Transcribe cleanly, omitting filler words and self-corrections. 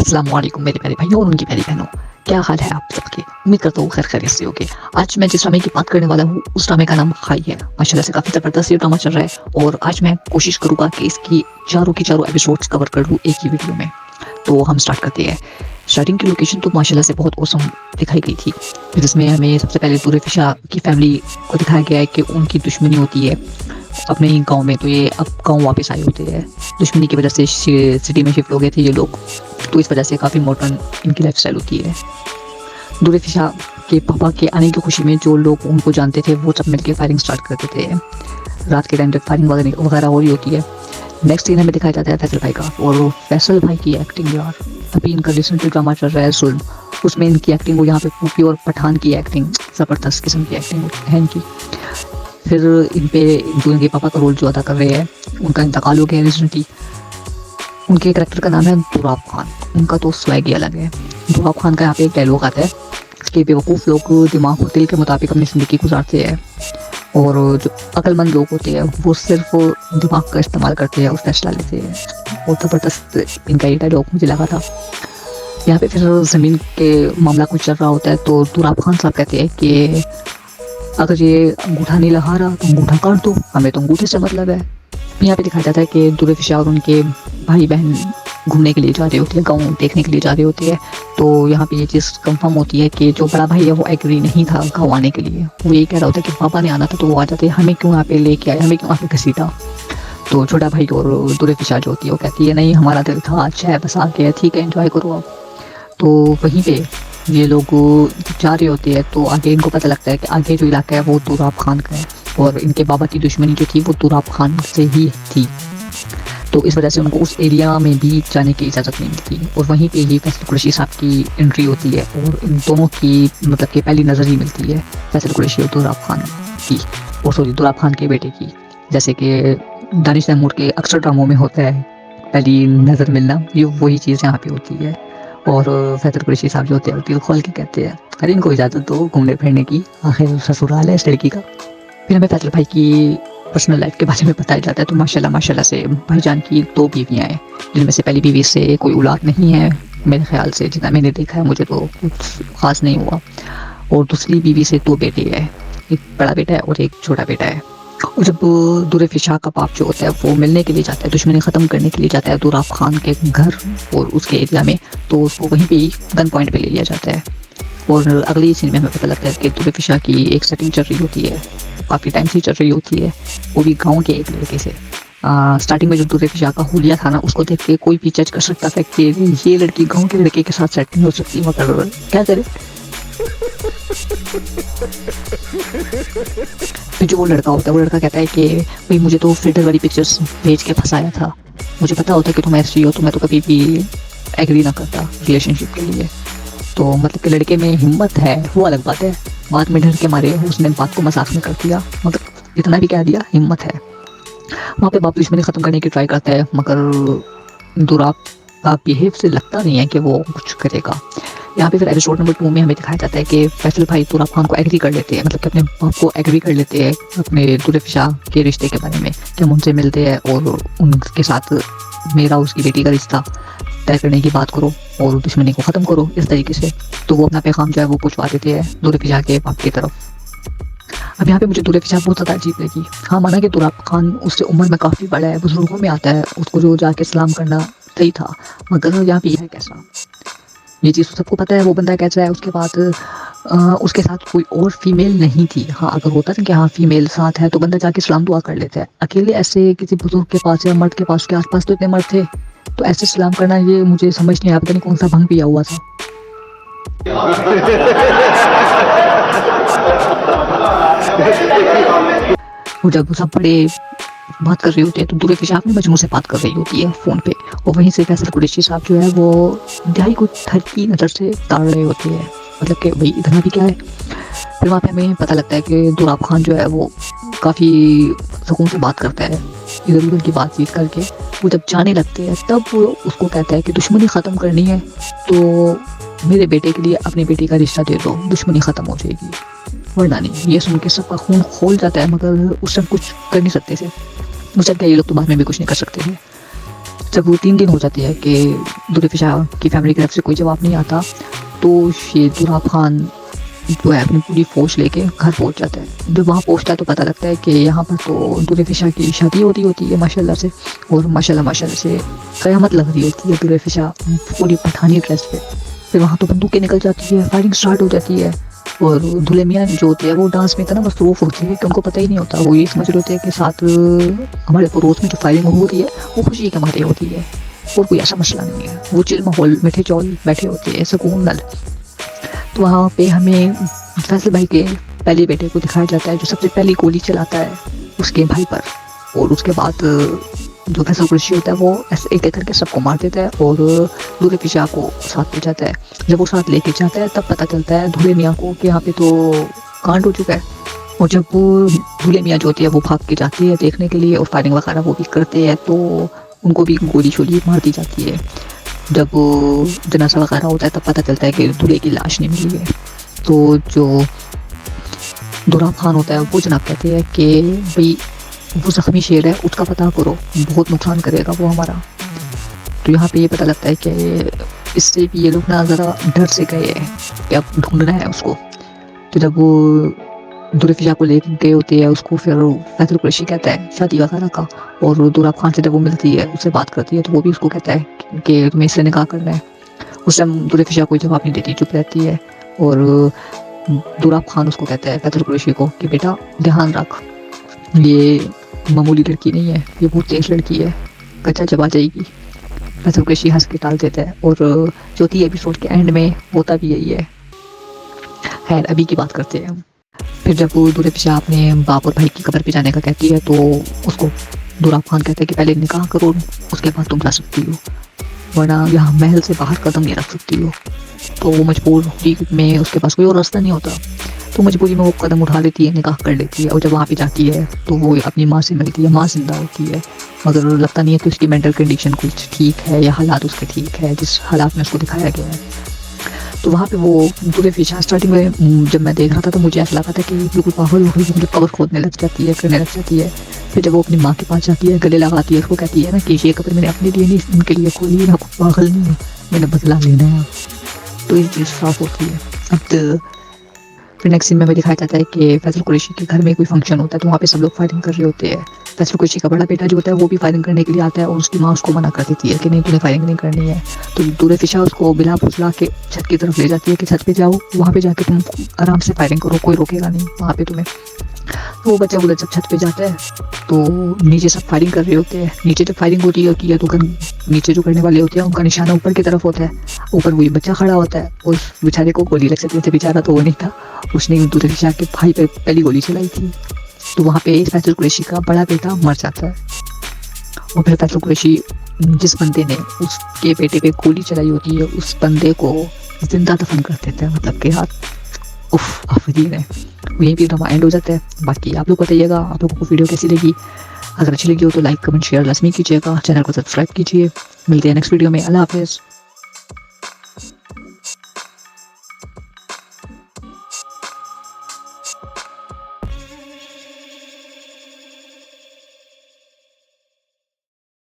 अस्सलाम वालेकुम मेरे प्यारे भाइयों और उनकी प्यारी बहनों। क्या हाल है आप सबके? उम्मीद करता हूँ खैर खैरियत से होगे। आज मैं जिस ड्रामे की बात करने वाला हूँ उस ड्रामे का नाम खाई है। माशाल्लाह से काफ़ी ज़बरदस्त ये ड्रामा चल रहा है और आज मैं कोशिश करूँगा कि इसकी चारों की चारों एपिसोड्स कवर कर लूँ एक ही वीडियो में। तो हम स्टार्ट करते हैं। स्टार्टिंग की लोकेशन तो माशाल्लाह से बहुत औसम दिखाई गई थी, जिसमें हमें सबसे पहले दूर फिशा की फैमिली को दिखाया गया है कि उनकी दुश्मनी होती है अपने ही गाँव में। तो ये अब गाँव वापस आए होते हैं, दुश्मनी की वजह से सिटी में शिफ्ट हो गए थे ये लोग, तो इस वजह से काफ़ी मॉडर्न इनकी लाइफस्टाइल होती है। दूर फिशा के पापा के आने की खुशी में जो लोग उनको जानते थे वो सब मिलकर फायरिंग स्टार्ट कर देते हैं। रात के टाइम जब फायरिंग वगैरह हो रही होती है, नेक्स्ट सीन हमें दिखाया जाता है फैसल भाई का। और फैसल भाई की एक्टिंग यार, अभी इनका रिसेंटली ड्रामा चल रहा है जुल्म, उसमें इनकी एक्टिंग वो यहाँ पे पूपी और पठान की एक्टिंग ज़बरदस्त किस्म की एक्टिंग है इनकी। फिर इन पे जो इनके पापा का रोल जो अदा कर रहे हैं उनका इंतकाल हो गया रिसेंटली। उनके कैरेक्टर का नाम है दुराब खान। उनका तो स्वैग ही अलग है। दुराब खान का यहाँ पे एक डायलॉग आता है कि बेवकूफ़ लोग दिमाग और दिल के मुताबिक अपनी ज़िंदगी गुजारते हैं और जो अक्लमंद लोग होते हैं वो सिर्फ दिमाग का इस्तेमाल करते हैं और फैसला लेते हैं। बहुत ज़बरदस्त इनका ये डायलॉग मुझे लगा था। यहाँ पे फिर ज़मीन के मामला कुछ चल रहा होता है तो दुराब खान साहब कहते हैं कि अगर ये अंगूठा नहीं लगा रहा तो अंगूठा काट दो, हमें तो अंगूठे से मतलब है। यहाँ पे दिखाया जाता है कि दूर फिशा और उनके भाई बहन घूमने के लिए जा रहे होते हैं, गाँव देखने के लिए जा रहे होते हैं। तो यहाँ पे ये चीज़ कंफर्म होती है कि जो बड़ा भाई है वो एग्री नहीं था गाँव आने के लिए। वो ये कह रहा होता है कि पापा ने आना था तो वो आ जाते, हमें क्यों यहाँ पे लेके आए, हमें क्यों यहाँ पे घसीटा। तो छोटा भाई और दूर फिशा जो होती है वो कहती है नहीं हमारा दिल था, अच्छा है बस आ गया, ठीक है एंजॉय करो आप। तो वहीं पे ये लोग जा रहे होते हैं तो आगे इनको पता लगता है कि आगे जो इलाका है वो दुराब खान का है और इनके बाबा की दुश्मनी जो थी वो दुराब खान से ही थी। तो इस वजह से उनको उस एरिया में भी जाने की इजाज़त नहीं मिलती और वहीं पे ही फैसल कुरैशी साहब की एंट्री होती है और इन दोनों की मतलब कि पहली नज़र ही मिलती है फैसल कुरैशी और दुराब खान की, और सॉरी दुराब खान के बेटे की। जैसे कि दानिश तैमूर के अक्सर ड्रामों में होता है पहली नज़र मिलना, ये वही चीज़ यहाँ पे होती है। और फैसल कुरैशी साहब जो होते हैं दिल खोल के कहते हैं अरे इनको इजाज़त दो घूमने फिरने की, आखिर ससुराल है इस लड़की का। फिर हमें फैसल भाई की पर्सनल लाइफ के बारे में बताया जाता है। तो माशाल्लाह से भाईजान की 2 बीवियाँ हैं, जिनमें से पहली बीवी से कोई औलाद नहीं है मेरे ख्याल से, जितना मैंने देखा है मुझे तो कुछ ख़ास नहीं हुआ। और दूसरी बीवी से 2 बेटे हैं, एक बड़ा बेटा है और एक छोटा बेटा है। और जब दूर फिशा का बाप जो होता है वो मिलने के लिए जाता है, दुश्मनी ख़त्म करने के लिए जाता है दुराब खान के घर और उसके एरिया में, तो उसको वहीं पे ही गन पॉइंट पे ले लिया जाता है। और अगली सीन में हमें पता लगता है कि दूर फिशा की एक सेटिंग चल रही होती है, काफ़ी टाइम से चल रही होती है, वो भी गाँव के एक लड़के से। स्टार्टिंग में जो दूर फिशा का हुलिया था ना, उसको देख के कोई भी जज कर सकता था कि ये लड़की गाँव के लड़के के साथ सेटिंग हो सकती है, मगर क्या करे। जो वो लड़का होता है वो लड़का कहता है कि भाई मुझे तो फिल्टर वाली पिक्चर्स भेज के फंसाया था, मुझे पता होता कि तुम ऐसी हो तो मैं तो कभी भी एग्री ना करता रिलेशनशिप के लिए। तो मतलब कि लड़के में हिम्मत है वो अलग बात है, बाद में डर के मारे उसने बात को मजाक में कर दिया, मगर इतना भी कह दिया हिम्मत है। वहाँ पे बाप दुश्मनी ख़त्म करने की ट्राई करता है मगर दुराब का बिहेव से लगता नहीं है कि वो कुछ करेगा। यहाँ पे फिर एपिसोड नंबर 2 में हमें दिखाया जाता है कि फैसल भाई दुराब खान को एग्री कर लेते हैं, मतलब कि अपने बाप को एग्री कर लेते हैं अपने दूर फिशा के रिश्ते के बारे में, कि हम उनसे मिलते हैं और उनके साथ मेरा उसकी बेटी का रिश्ता तय करने की बात करो और दुश्मनी को ख़त्म करो इस तरीके से। तो वो अपना पैगाम जो है वो पहुँचवा देते हैं दूर फिशा के बाप की तरफ। अब यहाँ पे मुझे दूर फिशा बहुत ज़्यादा अजीब लगी। हाँ माना कि दुराब खान उससे उम्र में काफ़ी बड़ा है, बुजुर्गों में आता है, उसको जो जाके सलाम करना सही था, मगर यहाँ पे है कैसा, ये चीज़ सबको पता है वो बंदा कैसा है। उसके बाद उसके साथ कोई और फीमेल नहीं थी। हाँ अगर होता था कि हाँ फीमेल साथ है तो बंदा जाके सलाम दुआ कर लेता है। अकेले ऐसे किसी बुजुर्ग के पास या मर्द के पास, उसके आसपास तो इतने मर्द थे, तो ऐसे सलाम करना ये मुझे समझ नहीं आया, पता नहीं कौन सा भंग पिया हुआ था। और जब सब बड़े बात कर रही होती है तो दूर फिशा अपने मजनू से बात कर रही होती है फ़ोन पे, और वहीं से फैसल कुरैशी साहब जो है वो इंतहाई को ठर की नज़र से ताड़ रहे होते हैं, मतलब कि भाई इतना भी क्या है। फिर वहाँ पे हमें पता लगता है कि दुराब खान जो है वो काफ़ी सुकून से बात करता है, इधर उधर की बातचीत करके। वो जब जाने लगते हैं तब वो उसको कहता है कि दुश्मनी ख़त्म करनी है तो मेरे बेटे के लिए अपनी बेटी का रिश्ता दे दो, दुश्मनी ख़त्म हो जाएगी, वरना नहीं। ये सुन के सबका खून खोल जाता है, मगर उस टाइम कुछ कर नहीं सकते थे। मुझे लगता है ये लोग तो बाद में भी कुछ नहीं कर सकते थे। जब वो 3 दिन हो जाते हैं कि दुल्फिशा की फैमिली की तरफ से कोई जवाब नहीं आता, तो ये दुराब खान जो है अपनी पूरी फौज लेके घर पहुंच जाता है। जब वहाँ पहुंचता है तो पता लगता है कि यहाँ पर तो दुल्फिशा की शादी होती है माशाल्लाह से, और माशाल्लाह से क़यामत लग रही होती है। दुल्फिशा पूरी पठानी ड्रेस पे, फिर वहाँ तो बंदूकें निकल जाती है, फायरिंग स्टार्ट हो जाती है, और दूल्हे मियाँ जो होते हैं वो डांस में इतना मसरूफ़ होते हैं कि उनको पता ही नहीं होता। वो ये समझ रहे होते हैं कि साथ हमारे पड़ोस में जो फायरिंग हो रही है वो खुशी के मारे होती है, और कोई ऐसा मसला नहीं है। वो चिल माहौल, मीठे चौल बैठे होते हैं सुकून नल। तो वहाँ पे हमें फैसल भाई के पहले बेटे को दिखाया जाता है जो सबसे पहली गोली चलाता है उसके भाई पर, और उसके बाद जो फैसल कुरैशी होता है वो ऐसे एक एक करके सबको मार देता है और दुल्फिशा को साथ ले जाता है। जब वो साथ लेके जाता है तब पता चलता है दूल्हे मियाँ को कि यहाँ पे तो कांड हो चुका है। और जब वो दूल्हे मियाँ जो होती है वो भाग के जाती है देखने के लिए, और फायरिंग वगैरह वो भी करते हैं, तो उनको भी गोली शोली मार दी जाती है। जब जनाजा वगैरह होता है तब पता चलता है कि दूल्हे की लाश नहीं मिली है। तो जो दुराब खान होता है वो जनाब कहते हैं कि भाई वो ज़ख्मी शेर है, उसका पता करो, बहुत नुकसान करेगा वो हमारा। तो यहाँ पे ये पता लगता है कि इससे भी ये लोग ना ज़रा डर से गए हैं कि अब ढूंढना है उसको। तो जब वो दुल्फिशा को ले गए होते हैं उसको, फिर फैसल कुरैशी कहता है शादी वगैरह का, और दुराब खान से जब वो मिलती है उससे बात करती है तो वो भी उसको कहता है कि तुम्हें इससे निकाह करना है। उस टाइम दुल्फिशा कोई जवाब नहीं देती, चुप रहती है, और दुराब खान उसको कहता है फैसल कुरैशी को कि बेटा ध्यान रख, ये मामूली लड़की नहीं है, ये बहुत तेज लड़की है, कच्चा जब आ जाएगी। फैसल कुरैशी हंस के टाल देता है, और चौथी एपिसोड के एंड में होता भी यही है। खैर अभी की बात करते हैं। फिर जब वो दुल्फिशा अपने बाप और भाई की कब्र पे जाने का कहती है तो उसको दुराब खान कहता है कि पहले निकाह करो, उसके बाद तुम जा सकती हो, वरना यहाँ महल से बाहर कदम नहीं रख सकती हो। तो वो मजबूरी में, उसके पास कोई और रास्ता नहीं होता, तो मजबूरी में वो कदम उठा लेती है, निकाह कर लेती है। और जब वहाँ पे जाती है तो वो अपनी माँ से मिलती है। माँ जिंदा होती है, मगर लगता नहीं है कि उसकी मेंटल कंडीशन कुछ ठीक है या हालात उसके ठीक है जिस हालात में उसको दिखाया गया है। तो वहाँ पे वो दुल्फिशा स्टार्टिंग में जब मैं देख रहा था तो मुझे ऐसा लगा था कि बिल्कुल पागल हो गई, मुझे कब्र खोदने लग जाती है, करने लग जाती है। फिर जब वो अपनी माँ के पास जाती है, गले लगाती है, उसको कहती है ना कि ये कब्र मैंने अपने लिए नहीं उनके लिए खोली, मैं पागल नहीं हूँ, मैंने बदला लेना है। तो ये चीज़ साफ होती है। अब फिर नेक्स्ट सीन में दिखाया जाता है कि फैसल कुरैशी के घर में कोई फंक्शन होता है, तो वहाँ पे सब लोग फायरिंग कर रहे होते हैं। फैसल कुरैशी का बड़ा बेटा जो होता है वो भी फायरिंग करने के लिए आता है, और उसकी माँ उसको मना कर देती है कि नहीं तुम्हें फायरिंग नहीं करनी है। तो दुल्फिशा उसको बिला फुसला के छत की तरफ ले जाती है कि छत पे जाओ, वहाँ पे जाके तुम आराम से फायरिंग करो, कोई रोकेगा नहीं वहाँ पे तुम्हें। तो वो बच्चा बोला जब छत पे जाता है तो नीचे सब फायरिंग कर रहे होते हैं। नीचे जब फायरिंग होती है तो नीचे जो करने वाले होते हैं उनका निशाना ऊपर की तरफ होता है, ऊपर वही बच्चा खड़ा होता है। उस बेचारे को गोली लग सकती थी, बेचारा तो वो नहीं था, उसने दुल्फिशा के भाई पे पहली गोली चलाई थी। तो वहाँ पे फैसल कुरैशी का बड़ा बेटा मर जाता है, और फिर फैसल कुरैशी जिस बंदे ने उसके बेटे पे गोली चलाई होती है उस बंदे को जिंदा दफन कर देते हैं, मतलब कि हाथ उफ आफरीन है। यहीं पे ड्रामा एंड हो जाता है। बाकी आप लोग बताइएगा आप लोगों को वीडियो कैसी लगी। अगर अच्छी लगी हो तो लाइक कमेंट शेयर लाजमी कीजिएगा, चैनल को सब्सक्राइब कीजिए। मिलते हैं नेक्स्ट वीडियो में। अल्लाह हाफिज़।